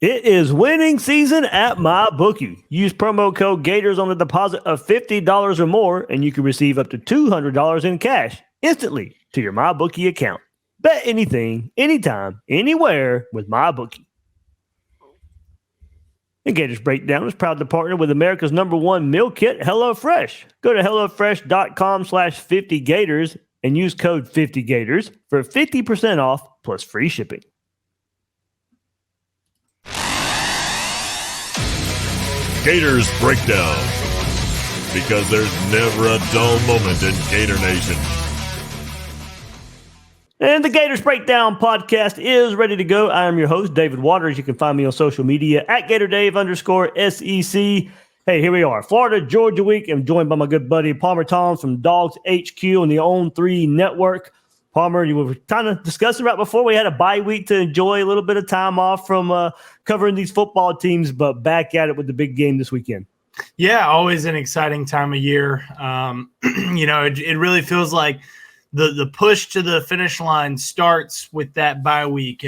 It is winning season at MyBookie. Use promo code Gators on a deposit of $50 or more, and you can receive up to $200 in cash instantly to your MyBookie account. Bet anything, anytime, anywhere with MyBookie. And Gators Breakdown is proud to partner with America's #1 meal kit, HelloFresh. Go to HelloFresh.com/50Gators and use code 50Gators for 50% off plus free shipping. Gators Breakdown, because there's never a dull moment in Gator Nation. And the Gators Breakdown podcast is ready to go. I am your host, David Waters. You can find me on social media at GatorDave_SEC. Hey, here we are. Florida, Georgia week. I'm joined by my good buddy, Palmer Thombs from Dawgs HQ on the On3 network. Palmer, you were kind of discussing right before we had a bye week to enjoy a little bit of time off from covering these football teams, but back at it with the big game this weekend. Yeah, always an exciting time of year. It really feels like the push to the finish line starts with that bye week.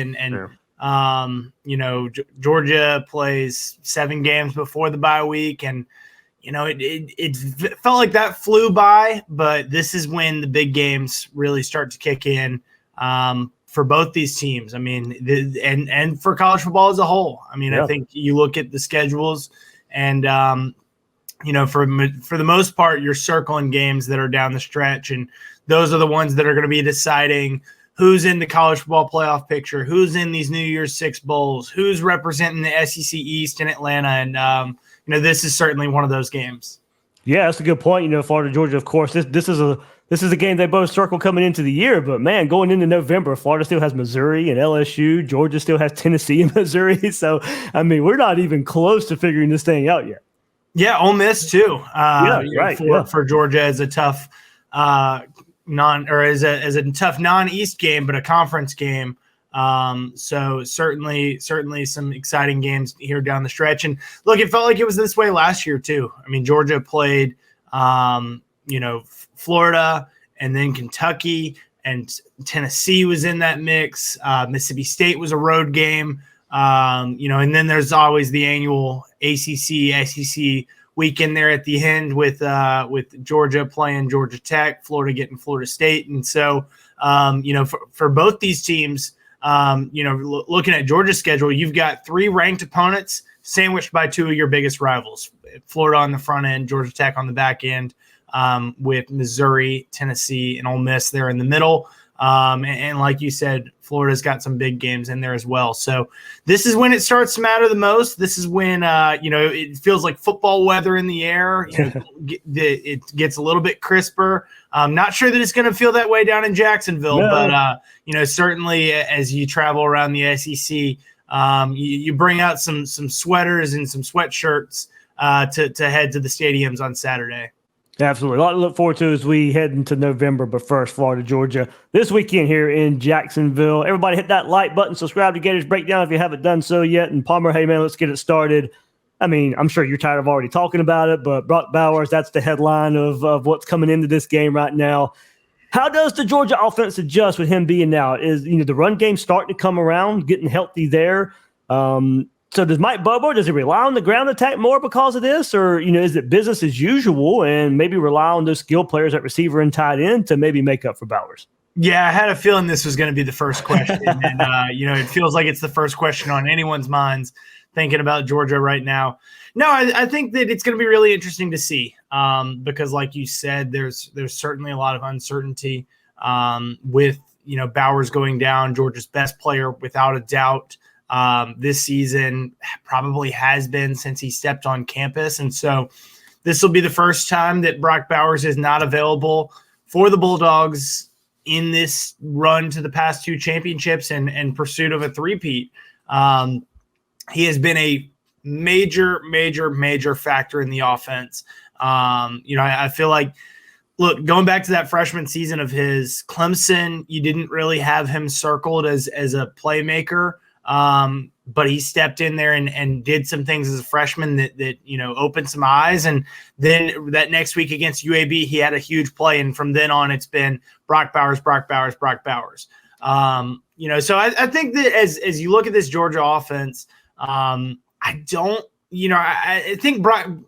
Georgia plays 7 games before the bye week, and it felt like that flew by, but this is when the big games really start to kick in for both these teams. I mean, and for college football as a whole. I mean, I think you look at the schedules and, for the most part, you're circling games that are down the stretch, and those are the ones that are going to be deciding who's in the college football playoff picture, who's in these New Year's Six bowls, who's representing the SEC East in Atlanta, and this is certainly one of those games. Yeah, that's a good point. Florida, Georgia, of course, this is a game they both circle coming into the year. But man, going into November, Florida still has Missouri and LSU. Georgia still has Tennessee and Missouri. So I mean, we're not even close to figuring this thing out yet. Yeah, Ole Miss too. For Georgia as a tough tough non-East game, but a conference game. So certainly some exciting games here down the stretch. And look, it felt like it was this way last year too. I mean, Georgia played, Florida and then Kentucky, and Tennessee was in that mix. Mississippi State was a road game. And then there's always the annual ACC, SEC weekend there at the end with Georgia playing Georgia Tech, Florida getting Florida State. And so, for both these teams, looking at Georgia's schedule, you've got 3 ranked opponents sandwiched by 2 of your biggest rivals, Florida on the front end, Georgia Tech on the back end, with Missouri, Tennessee, and Ole Miss there in the middle. And like you said, Florida's got some big games in there as well. So this is when it starts to matter the most. This is when, it feels like football weather in the air. It gets a little bit crisper. I'm not sure that it's going to feel that way down in Jacksonville, but certainly as you travel around the SEC, you bring out some sweaters and some sweatshirts to head to the stadiums on Saturday. Absolutely. A lot to look forward to as we head into November. But first, Florida, Georgia, this weekend here in Jacksonville. Everybody hit that like button. Subscribe to Gators Breakdown if you haven't done so yet. And Palmer, hey, man, let's get it started. I mean, I'm sure you're tired of already talking about it, but Brock Bowers, that's the headline of what's coming into this game right now. How does the Georgia offense adjust with him being out? Is the run game starting to come around, getting healthy there? So does Mike Bobo, does he rely on the ground attack more because of this? Or, is it business as usual and maybe rely on those skill players at receiver and tight end to maybe make up for Bowers? Yeah, I had a feeling this was going to be the first question. And, it feels like it's the first question on anyone's minds thinking about Georgia right now. No, I think that it's going to be really interesting to see because like you said, there's certainly a lot of uncertainty with, Bowers going down, Georgia's best player without a doubt. This season probably has been since he stepped on campus. And so this will be the first time that Brock Bowers is not available for the Bulldogs in this run to the past 2 championships and in pursuit of a three-peat. He has been a major factor in the offense. I feel like, look, going back to that freshman season of his, Clemson, you didn't really have him circled as a playmaker. But he stepped in there and did some things as a freshman that opened some eyes. And then that next week against UAB, he had a huge play. And from then on, it's been Brock Bowers. So I think that as you look at this Georgia offense, I don't, I think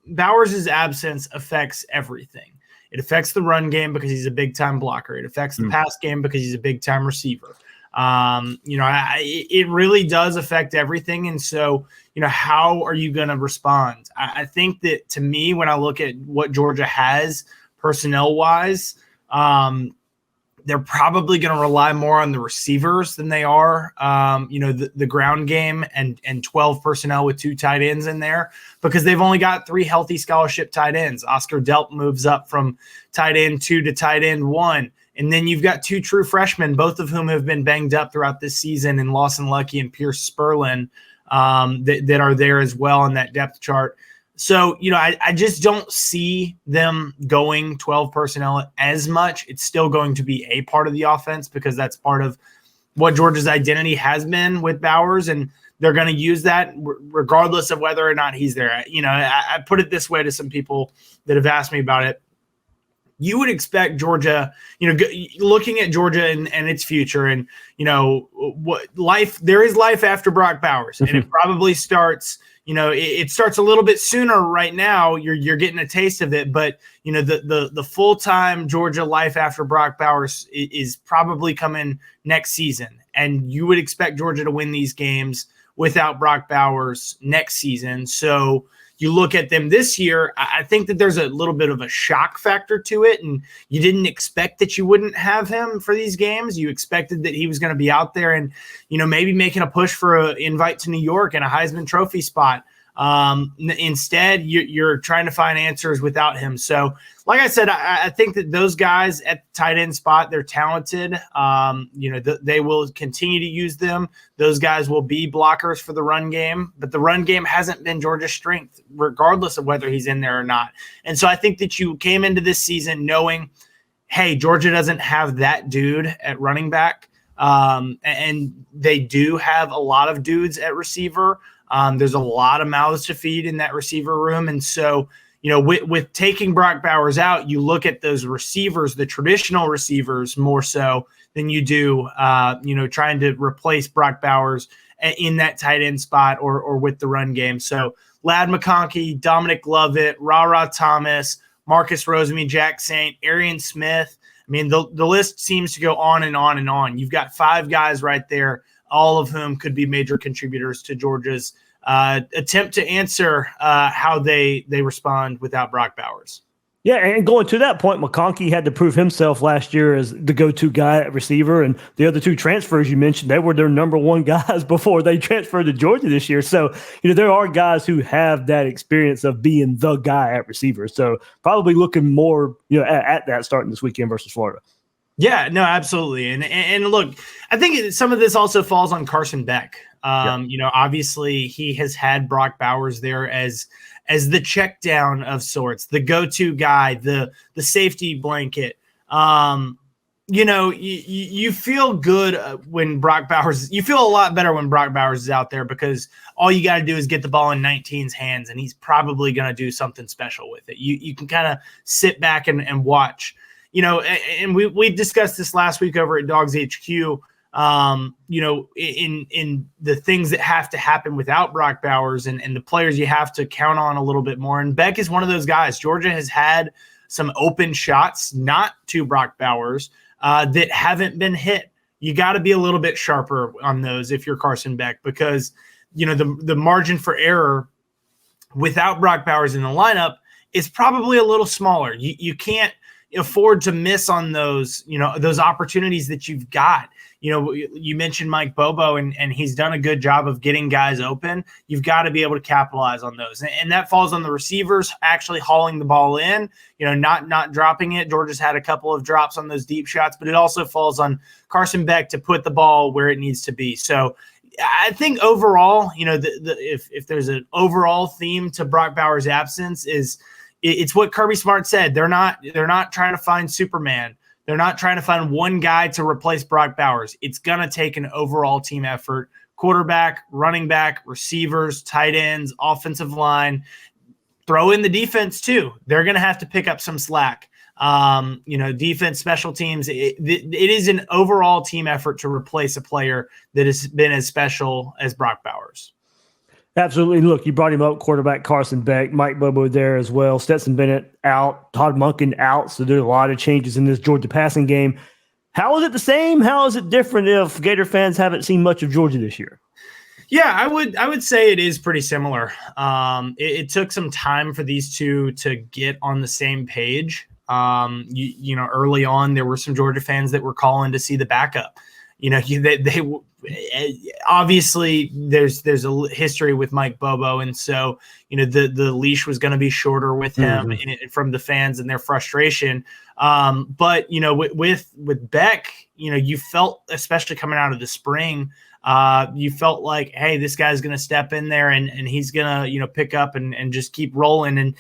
Bowers' absence affects everything. It affects the run game because he's a big time blocker. It affects the pass game because he's a big time receiver. It really does affect everything. And so, how are you going to respond? I think that, to me, when I look at what Georgia has personnel wise, they're probably going to rely more on the receivers than they are, the ground game and 12 personnel with 2 tight ends in there, because they've only got 3 healthy scholarship tight ends. Oscar Delp moves up from tight end 2 to tight end 1. And then you've got 2 true freshmen, both of whom have been banged up throughout this season, in Lawson Lucky and Pierce Spurlin, that are there as well on that depth chart. So, I just don't see them going 12 personnel as much. It's still going to be a part of the offense because that's part of what Georgia's identity has been with Bowers, and they're going to use that regardless of whether or not he's there. I put it this way to some people that have asked me about it. You would expect Georgia, looking at Georgia and its future, and what life, there is life after Brock Bowers, and it probably starts. It starts a little bit sooner right now. You're getting a taste of it, but the full-time Georgia life after Brock Bowers is probably coming next season, and you would expect Georgia to win these games without Brock Bowers next season. So you look at them this year, I think that there's a little bit of a shock factor to it, and you didn't expect that you wouldn't have him for these games. You expected that he was going to be out there and, maybe making a push for an invite to New York and a Heisman Trophy spot. Instead, you're trying to find answers without him. So, like I said, I think that those guys at the tight end spot, they're talented. They will continue to use them. Those guys will be blockers for the run game, but the run game hasn't been Georgia's strength, regardless of whether he's in there or not. And so I think that you came into this season knowing, hey, Georgia doesn't have that dude at running back. And they do have a lot of dudes at receiver. There's a lot of mouths to feed in that receiver room. And so, with taking Brock Bowers out, you look at those receivers, the traditional receivers, more so than you do, trying to replace Brock Bowers in that tight end spot or with the run game. So Ladd McConkey, Dominic Lovett, Ra Thomas, Marcus Rosemy, Jack Saint, Arian Smith. I mean, the list seems to go on and on and on. You've got 5 guys right there, all of whom could be major contributors to Georgia's attempt to answer how they respond without Brock Bowers. Yeah, and going to that point, McConkey had to prove himself last year as the go-to guy at receiver, and the other 2 transfers you mentioned, they were their number 1 guys before they transferred to Georgia this year. So, there are guys who have that experience of being the guy at receiver. So probably looking more, at that starting this weekend versus Florida. Yeah, no, absolutely. And look, I think some of this also falls on Carson Beck. Obviously he has had Brock Bowers there as the check down of sorts, the go-to guy, the safety blanket. You feel good when Brock Bowers, you feel a lot better when Brock Bowers is out there, because all you got to do is get the ball in 19's hands and he's probably going to do something special with it. You can kind of sit back and watch. And we discussed this last week over at Dawgs HQ, in the things that have to happen without Brock Bowers and the players you have to count on a little bit more. And Beck is one of those guys. Georgia has had some open shots, not to Brock Bowers, that haven't been hit. You got to be a little bit sharper on those if you're Carson Beck, because, the margin for error without Brock Bowers in the lineup is probably a little smaller. You can't afford to miss on those, those opportunities that you've got. You mentioned Mike Bobo, and he's done a good job of getting guys open. You've got to be able to capitalize on those. And that falls on the receivers actually hauling the ball in, not dropping it. Georgia's had a couple of drops on those deep shots, but it also falls on Carson Beck to put the ball where it needs to be. So I think overall, if there's an overall theme to Brock Bowers' absence, it's what Kirby Smart said. They're not trying to find Superman. They're not trying to find one guy to replace Brock Bowers. It's going to take an overall team effort. Quarterback, running back, receivers, tight ends, offensive line. Throw in the defense too. They're going to have to pick up some slack. Defense, special teams. It is an overall team effort to replace a player that has been as special as Brock Bowers. Absolutely. Look, you brought him up, quarterback Carson Beck, Mike Bobo there as well, Stetson Bennett out, Todd Monken out. So there's a lot of changes in this Georgia passing game. How is it the same? How is it different if Gator fans haven't seen much of Georgia this year? Yeah, I would say it is pretty similar. It took some time for these two to get on the same page. You know, early on, there were some Georgia fans that were calling to see the backup. You know, they obviously there's a history with Mike Bobo, and so you know the leash was going to be shorter with him from the fans and their frustration. But you know, with Beck, you know, you felt, especially coming out of the spring, you felt like, hey, this guy's going to step in there and he's going to, you know, pick up and just keep rolling. And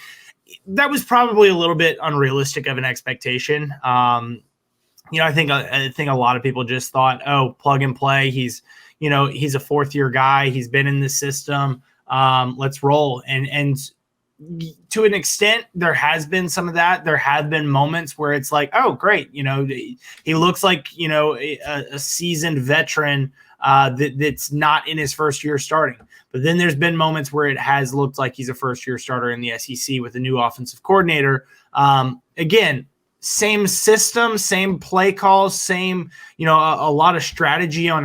that was probably a little bit unrealistic of an expectation. You know, I think a lot of people just thought, oh, plug and play. He's a fourth-year guy. He's been in the system. Let's roll. And to an extent, there has been some of that. There have been moments where it's like, oh, great. You know, he looks like, you know, a seasoned veteran that's not in his first year starting. But then there's been moments where it has looked like he's a first-year starter in the SEC with a new offensive coordinator. Again, same system, same play calls, same, you know, a lot of strategy on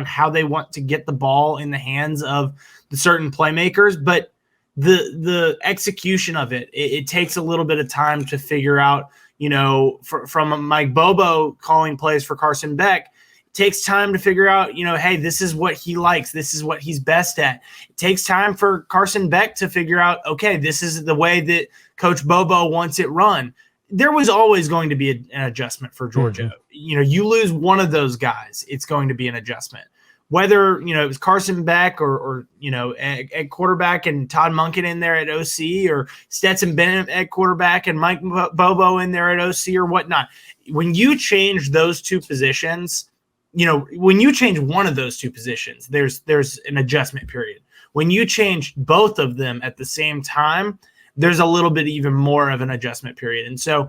how they want to get the ball in the hands of the certain playmakers. But the execution of it takes a little bit of time to figure out, you know, from Mike Bobo calling plays for Carson Beck. Takes time to figure out, you know, hey, this is what he likes. This is what he's best at. It takes time for Carson Beck to figure out, okay, this is the way that Coach Bobo wants it run. There was always going to be an adjustment for Georgia. You know, you lose one of those guys, it's going to be an adjustment. Whether, you know, it was Carson Beck or you know, at quarterback and Todd Monken in there at OC, or Stetson Bennett at quarterback and Mike Bobo in there at OC or whatnot. When you change those two positions, you know, when you change one of those two positions, there's an adjustment period. When you change both of them at the same time, there's a little bit even more of an adjustment period. And so,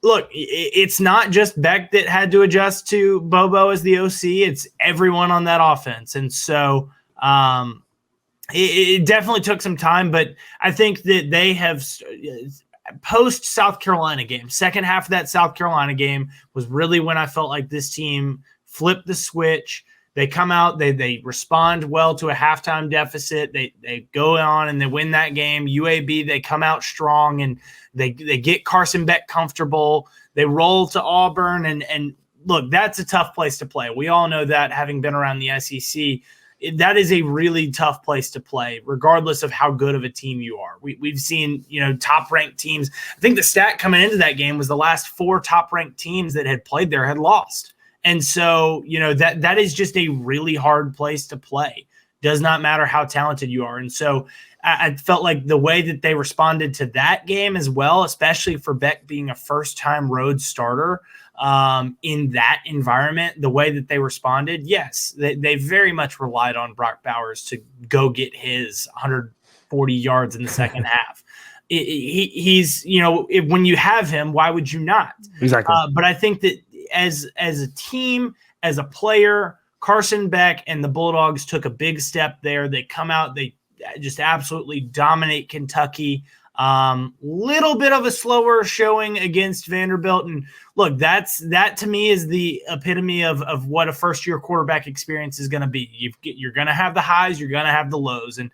look, it's not just Beck that had to adjust to Bobo as the OC. It's everyone on that offense. And so it definitely took some time, but I think that they have post South Carolina game, second half of that South Carolina game was really when I felt like this team flip the switch. They come out, they respond well to a halftime deficit. They go on and they win that game. UAB, they come out strong and they get Carson Beck comfortable. They roll to Auburn and look, that's a tough place to play. We all know that, having been around the SEC. That is a really tough place to play, regardless of how good of a team you are. We've seen, you know, top-ranked teams. I think the stat coming into that game was the last 4 top-ranked teams that had played there had lost. And so, you know, that is just a really hard place to play. Does not matter how talented you are. And so I felt like the way that they responded to that game as well, especially for Beck being a first-time road starter in that environment, the way that they responded, yes, they very much relied on Brock Bowers to go get his 140 yards in the second half. He's, you know, when you have him, why would you not? Exactly. But I think that as a team, as a player, Carson Beck and the Bulldogs took a big step there. They come out, they just absolutely dominate Kentucky. Little bit of a slower showing against Vanderbilt. And look, that to me is the epitome of what a first-year quarterback experience is going to be. You're going to have the highs, you're going to have the lows. And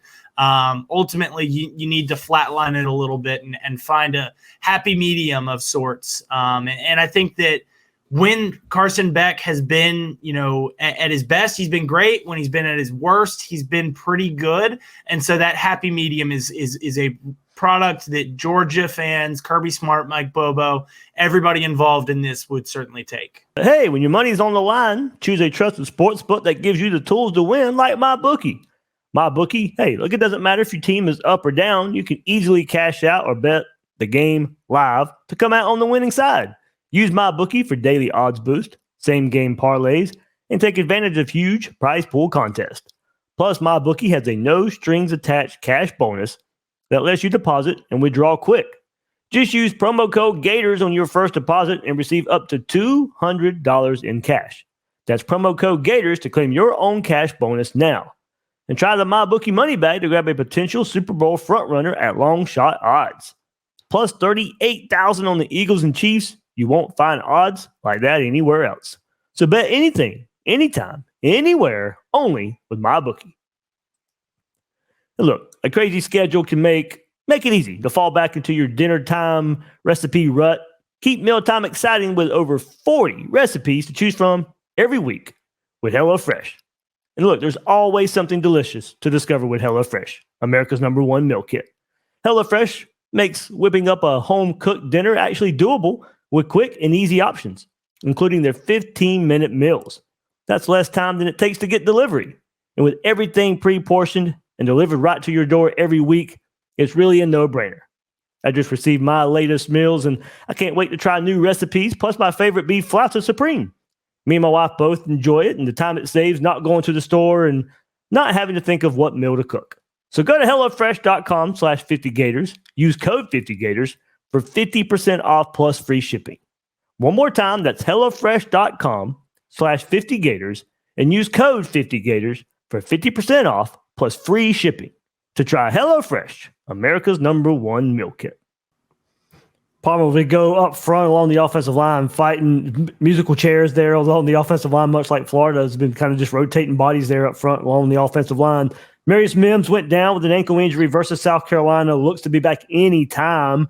ultimately, you need to flatline it a little bit and find a happy medium of sorts. And I think that when Carson Beck has been, you know, at his best, he's been great. When he's been at his worst, he's been pretty good. And so that happy medium is a product that Georgia fans, Kirby Smart, Mike Bobo, everybody involved in this would certainly take. Hey, when your money's on the line, choose a trusted sports book that gives you the tools to win, like MyBookie. MyBookie, hey, look, it doesn't matter if your team is up or down. You can easily cash out or bet the game live to come out on the winning side. Use MyBookie for daily odds boost, same game parlays, and take advantage of huge prize pool contests. Plus, MyBookie has a no strings attached cash bonus that lets you deposit and withdraw quick. Just use promo code Gators on your first deposit and receive up to $200 in cash. That's promo code Gators to claim your own cash bonus now. And try the MyBookie money bag to grab a potential Super Bowl frontrunner at long shot odds. Plus 38,000 on the Eagles and Chiefs. You won't find odds like that anywhere else. So bet anything, anytime, anywhere, only with MyBookie. And look, a crazy schedule can make it easy to fall back into your dinner time recipe rut. Keep mealtime exciting with over 40 recipes to choose from every week with HelloFresh. And look, there's always something delicious to discover with HelloFresh, America's #1 meal kit. HelloFresh makes whipping up a home-cooked dinner actually doable with quick and easy options, including their 15-minute meals. That's less time than it takes to get delivery. And with everything pre-portioned and delivered right to your door every week, it's really a no-brainer. I just received my latest meals, and I can't wait to try new recipes, plus my favorite beef flauta supreme. Me and my wife both enjoy it, and the time it saves not going to the store and not having to think of what meal to cook. So go to HelloFresh.com/50Gators. Use code 50Gators for 50% off plus free shipping. One more time, that's HelloFresh.com/50Gators and use code 50Gators for 50% off plus free shipping to try HelloFresh, America's #1 meal kit. Palmer, we go up front along the offensive line, fighting musical chairs there along the offensive line, much like Florida has been kind of just rotating bodies there up front along the offensive line. Marius Mims went down with an ankle injury versus South Carolina, looks to be back any time.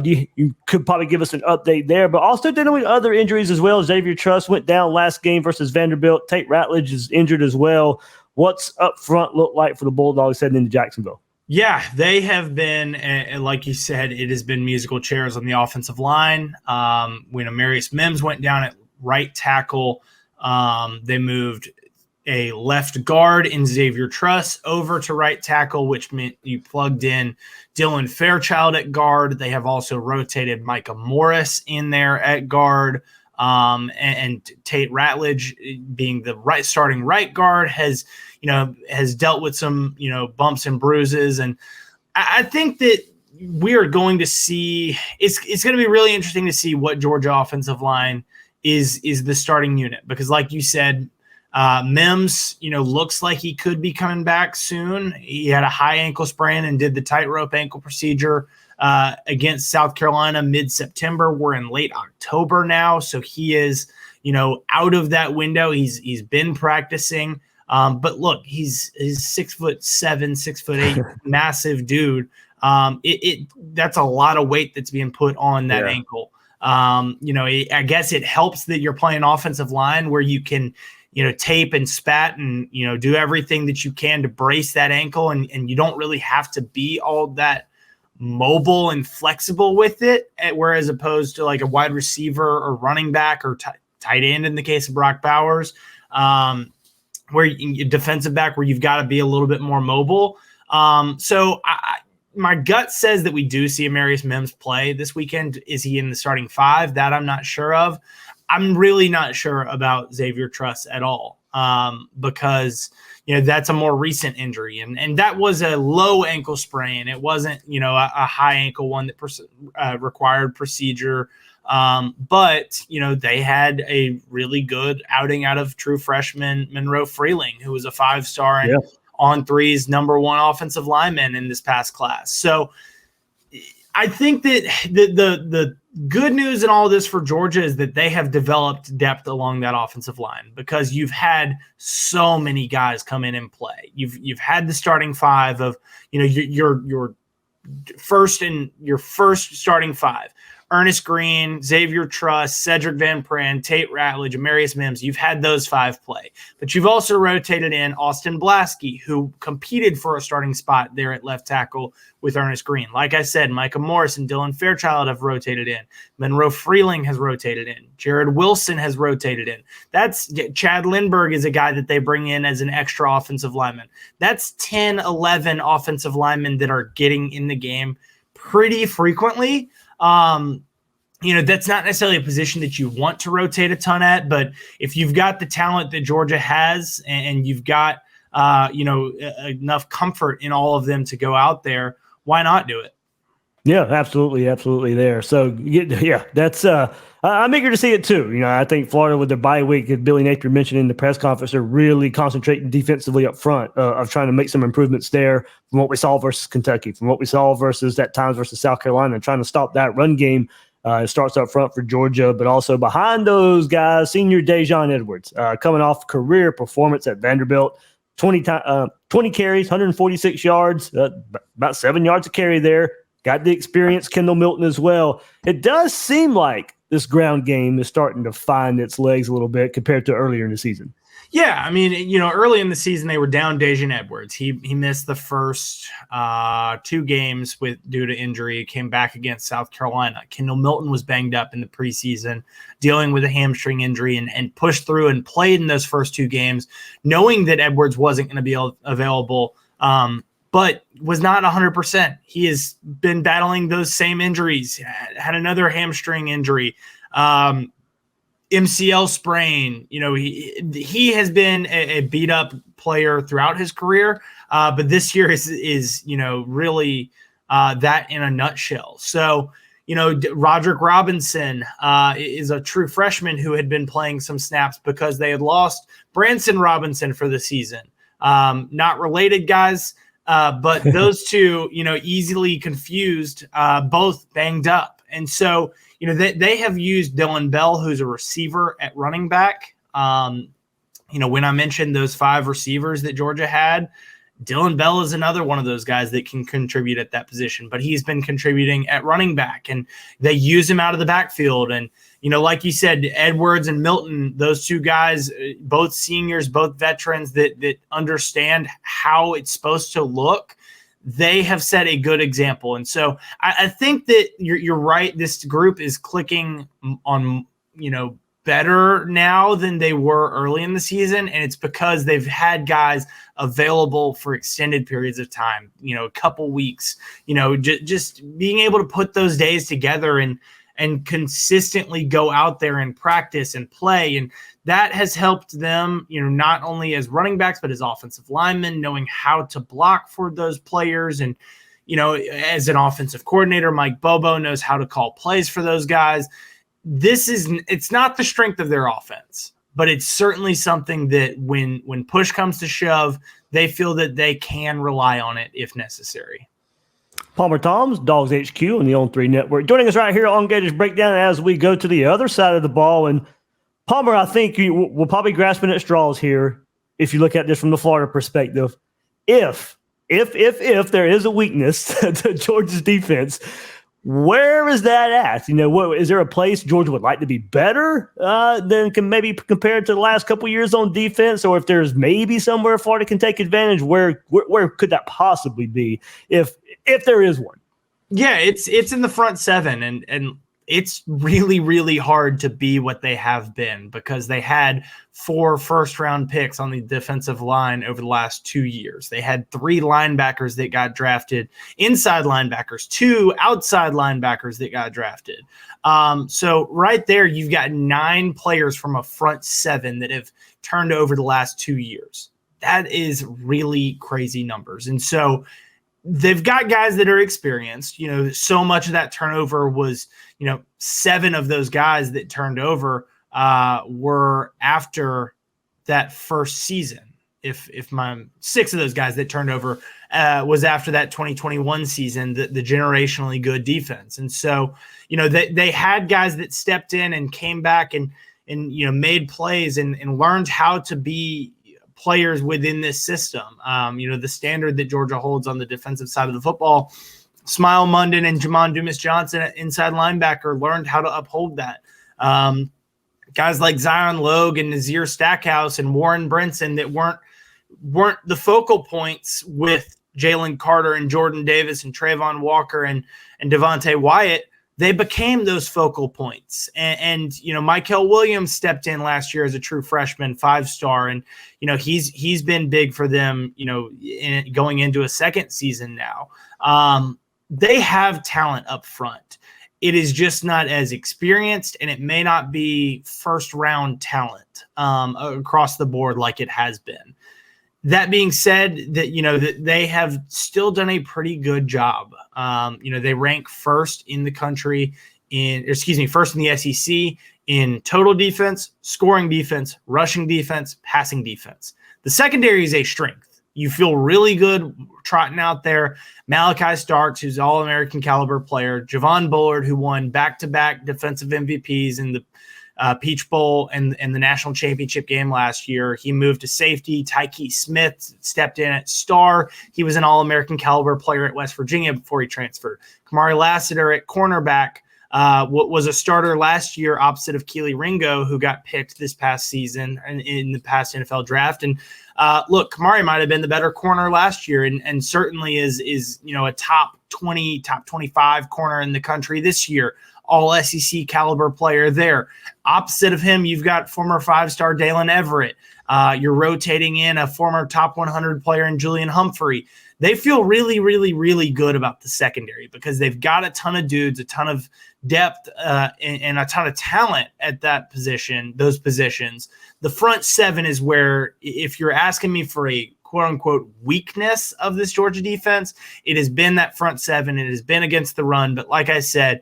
You could probably give us an update there, but also dealing with other injuries as well. Xavier Truss went down last game versus Vanderbilt. Tate Ratledge is injured as well. What's up front look like for the Bulldogs heading into Jacksonville? Yeah, they have been, like you said, it has been musical chairs on the offensive line. When Marius Mims went down at right tackle, they moved a left guard in Xavier Truss over to right tackle, which meant you plugged in Dylan Fairchild at guard. They have also rotated Micah Morris in there at guard. And Tate Ratledge, being the starting right guard, has dealt with some, bumps and bruises. And I think that we are going to see, it's going to be really interesting to see what Georgia offensive line is the starting unit, because like you said, Mims, looks like he could be coming back soon. He had a high ankle sprain and did the tightrope ankle procedure against South Carolina mid-September. We're in late October now, so he is, out of that window. He's been practicing, but look, he's 6'7", 6'8", massive dude. That's a lot of weight that's being put on that ankle. I guess it helps that you're playing offensive line where you can, tape and spat and, do everything that you can to brace that ankle. And you don't really have to be all that mobile and flexible with it. Whereas opposed to like a wide receiver or running back or tight end in the case of Brock Bowers, where defensive back, where you've got to be a little bit more mobile. My gut says that we do see Marius Mims play this weekend. Is he in the starting five? That I'm not sure of. I'm really not sure about Xavier Truss at all, because that's a more recent injury, and that was a low ankle sprain. It wasn't a high ankle one that required procedure. But they had a really good outing out of true freshman Monroe Freeling, who was a 5-star and on three's #1 offensive lineman in this past class. So I think that the good news in all this for Georgia is that they have developed depth along that offensive line, because you've had so many guys come in and play. You've had the starting five of your first starting five. Ernest Green, Xavier Truss, Cedric Van Pran, Tate Ratledge, Marius Mims. You've had those five play. But you've also rotated in Austin Blaskey, who competed for a starting spot there at left tackle with Ernest Green. Like I said, Micah Morris and Dylan Fairchild have rotated in. Monroe Freeling has rotated in. Jared Wilson has rotated in. That's Chad Lindbergh is a guy that they bring in as an extra offensive lineman. That's 10, 11 offensive linemen that are getting in the game pretty frequently. That's not necessarily a position that you want to rotate a ton at, but if you've got the talent that Georgia has and you've got, enough comfort in all of them to go out there, why not do it? Yeah, absolutely, absolutely there. So yeah, that's I'm eager to see it too. I think Florida with their bye week, as Billy Napier mentioned in the press conference, they're really concentrating defensively up front of trying to make some improvements there from what we saw versus Kentucky, from what we saw versus at times versus South Carolina, trying to stop that run game. It starts up front for Georgia, but also behind those guys, senior Dejon Edwards coming off career performance at Vanderbilt. 20 carries, 146 yards, about 7 yards a carry there. Got the experience, Kendall Milton as well. It does seem like this ground game is starting to find its legs a little bit compared to earlier in the season. Yeah, I mean, early in the season they were down Dejon Edwards. He missed the first 2 games due to injury. He came back against South Carolina. Kendall Milton was banged up in the preseason, dealing with a hamstring injury, and pushed through and played in those first 2 games, knowing that Edwards wasn't going to be available, but was not 100%. He has been battling those same injuries. Had another hamstring injury. MCL sprain. He has been a beat up player throughout his career, but this year is really that in a nutshell. So Roderick Robinson is a true freshman who had been playing some snaps because they had lost Branson Robinson for the season. Not related guys, but those two easily confused, both banged up, and so. They have used Dylan Bell, who's a receiver at running back. When I mentioned those 5 receivers that Georgia had, Dylan Bell is another one of those guys that can contribute at that position, but he's been contributing at running back, and they use him out of the backfield. And, like you said, Edwards and Milton, those 2 guys, both seniors, both veterans that understand how it's supposed to look. They have set a good example. And so I think that you're right. This group is clicking on, better now than they were early in the season. And it's because they've had guys available for extended periods of time, a couple weeks, just being able to put those days together and consistently go out there and practice and play. And that has helped them, not only as running backs, but as offensive linemen, knowing how to block for those players. And, as an offensive coordinator, Mike Bobo knows how to call plays for those guys. It's not the strength of their offense, but it's certainly something that when push comes to shove, they feel that they can rely on it if necessary. Palmer Thombs, Dawgs HQ and the On3 Network, joining us right here on Gators Breakdown as we go to the other side of the ball. And Palmer, I think we're probably grasping at straws here if you look at this from the Florida perspective. If there is a weakness to Georgia's defense, where is that at? Is there a place Georgia would like to be better than can maybe compared to the last couple of years on defense? Or if there's maybe somewhere Florida can take advantage, where could that possibly be if there is one? Yeah, it's in the front 7, and it's really, really hard to be what they have been because they had 4 first-round picks on the defensive line over the last 2 years. They had 3 linebackers that got drafted, inside linebackers, 2 outside linebackers that got drafted. So right there, you've got 9 players from a front 7 that have turned over the last 2 years. That is really crazy numbers. And so they've got guys that are experienced. So much of that turnover was, 7 of those guys that turned over were after that first season. If my 6 of those guys that turned over was after that 2021 season, the generationally good defense. And so, they had guys that stepped in and came back and made plays and learned how to be players within this system. The standard that Georgia holds on the defensive side of the football, Smile Munden and Jamon Dumas-Johnson, inside linebacker, learned how to uphold that. Guys like Zion Logue and Nazir Stackhouse and Warren Brinson that weren't the focal points with Jalen Carter and Jordan Davis and Trayvon Walker and Devontae Wyatt. They became those focal points. And Michael Williams stepped in last year as a true freshman, 5-star. And, he's been big for them, going into a second season now. They have talent up front. It is just not as experienced, and it may not be first-round talent across the board like it has been. That being said, that they have still done a pretty good job. They rank first in the country first in the SEC in total defense, scoring defense, rushing defense, passing defense. The secondary is a strength. You feel really good trotting out there Malachi Starks, who's an All-American caliber player, Javon Bullard, who won back-to-back defensive MVPs in the Peach Bowl and the national championship game last year. He moved to safety. Tyke Smith stepped in at star. He was an All-American caliber player at West Virginia before he transferred. Kamari Lassiter at cornerback was a starter last year opposite of Keely Ringo, who got picked this past season and in the past NFL draft. And look, Kamari might have been the better corner last year and certainly is a top 20, top 25 corner in the country this year. All SEC caliber player there. Opposite of him, you've got former five-star Dalen Everett. You're rotating in a former top 100 player in Julian Humphrey. They feel really, really, really good about the secondary because they've got a ton of dudes, a ton of depth, and a ton of talent at those positions. The front seven is where, if you're asking me for a quote-unquote weakness of this Georgia defense, it has been that front seven. It has been against the run. But like I said,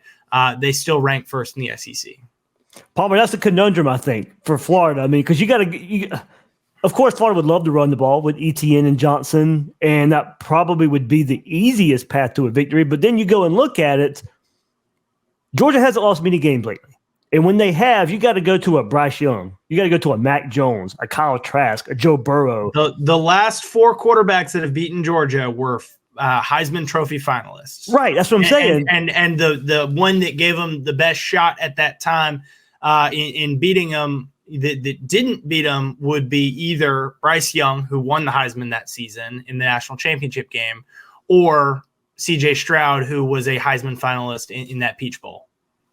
they still rank first in the SEC. Palmer, that's a conundrum, I think, for Florida. I mean, because of course, Florida would love to run the ball with Etienne and Johnson, and that probably would be the easiest path to a victory. But then you go and look at it, Georgia hasn't lost many games lately. And when they have, you got to go to a Bryce Young. You got to go to a Mac Jones, a Kyle Trask, a Joe Burrow. The last four quarterbacks that have beaten Georgia were Heisman Trophy finalists. Right, that's what I'm saying. And the one that gave them the best shot at that time in beating them, that didn't beat them, would be either Bryce Young, who won the Heisman that season in the national championship game, or C.J. Stroud, who was a Heisman finalist in that Peach Bowl.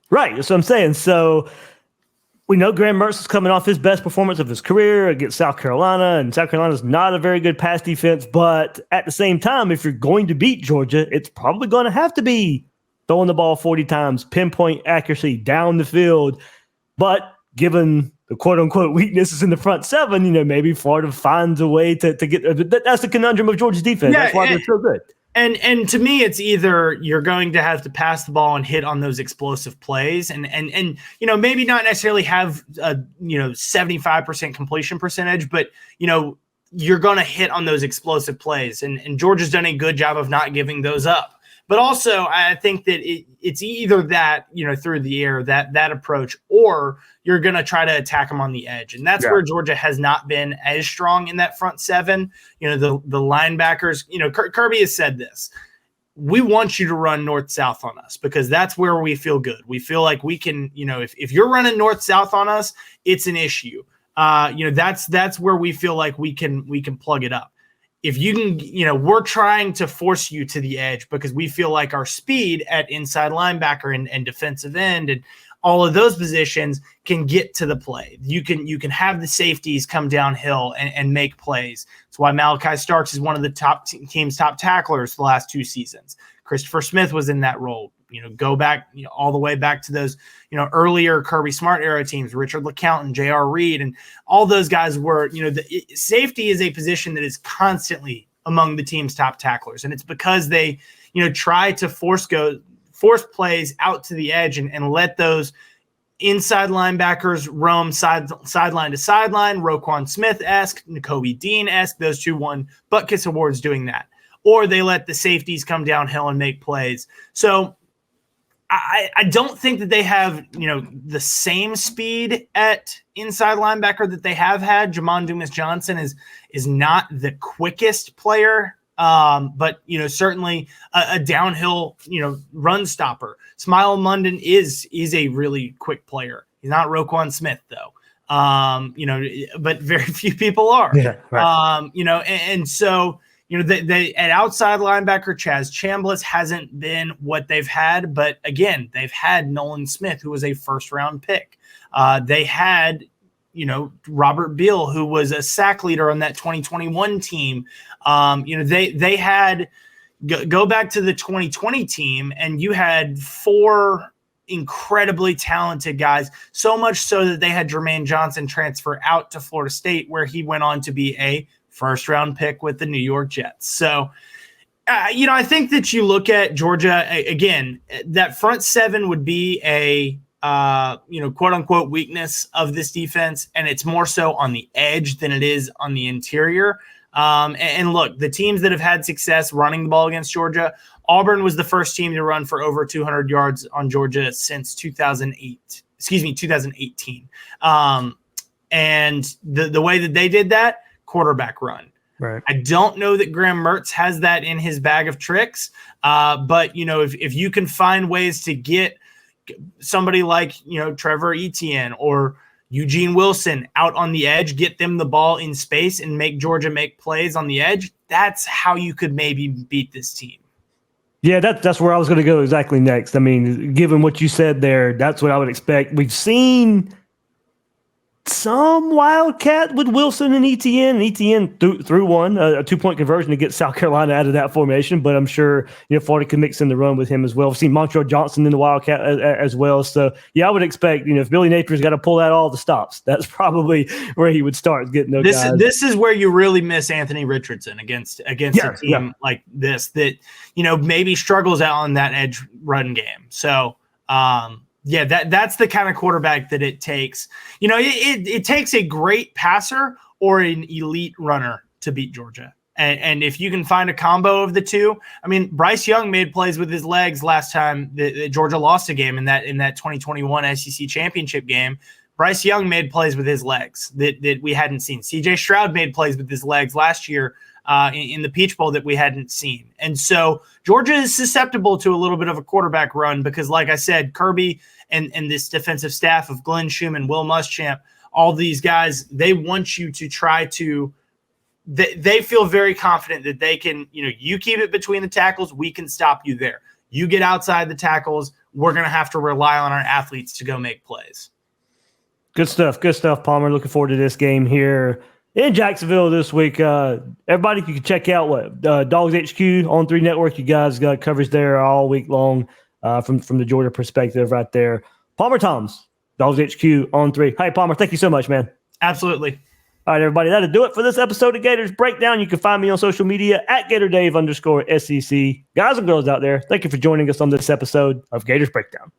Right, that's what I'm saying. So we know Graham Mertz is coming off his best performance of his career against South Carolina, and South Carolina is not a very good pass defense. But at the same time, if you're going to beat Georgia, it's probably going to have to be throwing the ball 40 times, pinpoint accuracy down the field. But given the quote-unquote weaknesses in the front seven, maybe Florida finds a way to get – that's the conundrum of Georgia's defense. Yeah, that's why they're so good. And to me, it's either you're going to have to pass the ball and hit on those explosive plays and maybe not necessarily have a 75% completion percentage, but you're going to hit on those explosive plays. And Georgia's done a good job of not giving those up. But also, I think that it's either that, through the air, that approach, or you're going to try to attack them on the edge. And that's where Georgia has not been as strong in that front seven. The linebackers, Kirby has said this. We want you to run north-south on us because that's where we feel good. We feel like we can, if you're running north-south on us, it's an issue. That's where we feel like we can plug it up. If you can, we're trying to force you to the edge because we feel like our speed at inside linebacker and defensive end and all of those positions can get to the play. You can have the safeties come downhill and make plays. That's why Malachi Starks is one of the team's top tacklers the last two seasons. Christopher Smith was in that role. Go back, all the way back to those, earlier Kirby Smart era teams, Richard LeCount and J.R. Reed, and all those guys were, safety is a position that is constantly among the team's top tacklers. And it's because they, try to force plays out to the edge and let those inside linebackers roam sideline to sideline, Roquan Smith-esque, Nakobe Dean-esque, those 2 won Butkus Awards doing that. Or they let the safeties come downhill and make plays. So I don't think that they have, the same speed at inside linebacker that they have had. Jamon Dumas-Johnson is not the quickest player, but, certainly a downhill, run stopper. Smile London is a really quick player. He's not Roquan Smith, though, but very few people are. Yeah, right. And so – they at outside linebacker, Chaz Chambliss hasn't been what they've had. But again, they've had Nolan Smith, who was a first-round pick. They had, Robert Beal, who was a sack leader on that 2021 team. They had go back to the 2020 team, and you had 4 incredibly talented guys, so much so that they had Jermaine Johnson transfer out to Florida State, where he went on to be a first-round pick with the New York Jets. So, I think that you look at Georgia, again, that front seven would be a quote-unquote weakness of this defense, and it's more so on the edge than it is on the interior. And look, the teams that have had success running the ball against Georgia, Auburn was the first team to run for over 200 yards on Georgia since 2018. And the way that they did that, quarterback run. Right. I don't know that Graham Mertz has that in his bag of tricks, but if you can find ways to get somebody like Trevor Etienne or Eugene Wilson out on the edge, get them the ball in space and make Georgia make plays on the edge, that's how you could maybe beat this team. Yeah, that's where I was going to go exactly next. I mean, given what you said there, that's what I would expect. We've seen some wildcat with Wilson and Etienne. Etienne threw one, a 2-point conversion to get South Carolina out of that formation, but I'm sure Florida can mix in the run with him as well. We've seen Montreal Johnson in the wildcat as well. So, yeah, I would expect, if Billy Napier's got to pull out all the stops, that's probably where he would start getting those guys. This is where you really miss Anthony Richardson against a team like this that, maybe struggles out on that edge run game. So, that's the kind of quarterback that it takes. It takes a great passer or an elite runner to beat Georgia. And if you can find a combo of the two, I mean, Bryce Young made plays with his legs last time that Georgia lost a game in that 2021 SEC championship game. Bryce Young made plays with his legs that we hadn't seen. CJ Stroud made plays with his legs last year in the Peach Bowl that we hadn't seen. And so Georgia is susceptible to a little bit of a quarterback run because, like I said, Kirby and this defensive staff of Glenn Schumann, Will Muschamp, all these guys, they want you to try to – they feel very confident that they can – you keep it between the tackles, we can stop you there. You get outside the tackles, we're going to have to rely on our athletes to go make plays. Good stuff, Palmer. Looking forward to this game here in Jacksonville this week. Everybody, you can check out Dawgs HQ on 3 Network. You guys got coverage there all week long from the Georgia perspective right there. Palmer Thombs, Dawgs HQ on 3. Hey, Palmer, thank you so much, man. Absolutely. All right, everybody, that'll do it for this episode of Gators Breakdown. You can find me on social media at GatorDave_SEC. Guys and girls out there, thank you for joining us on this episode of Gators Breakdown.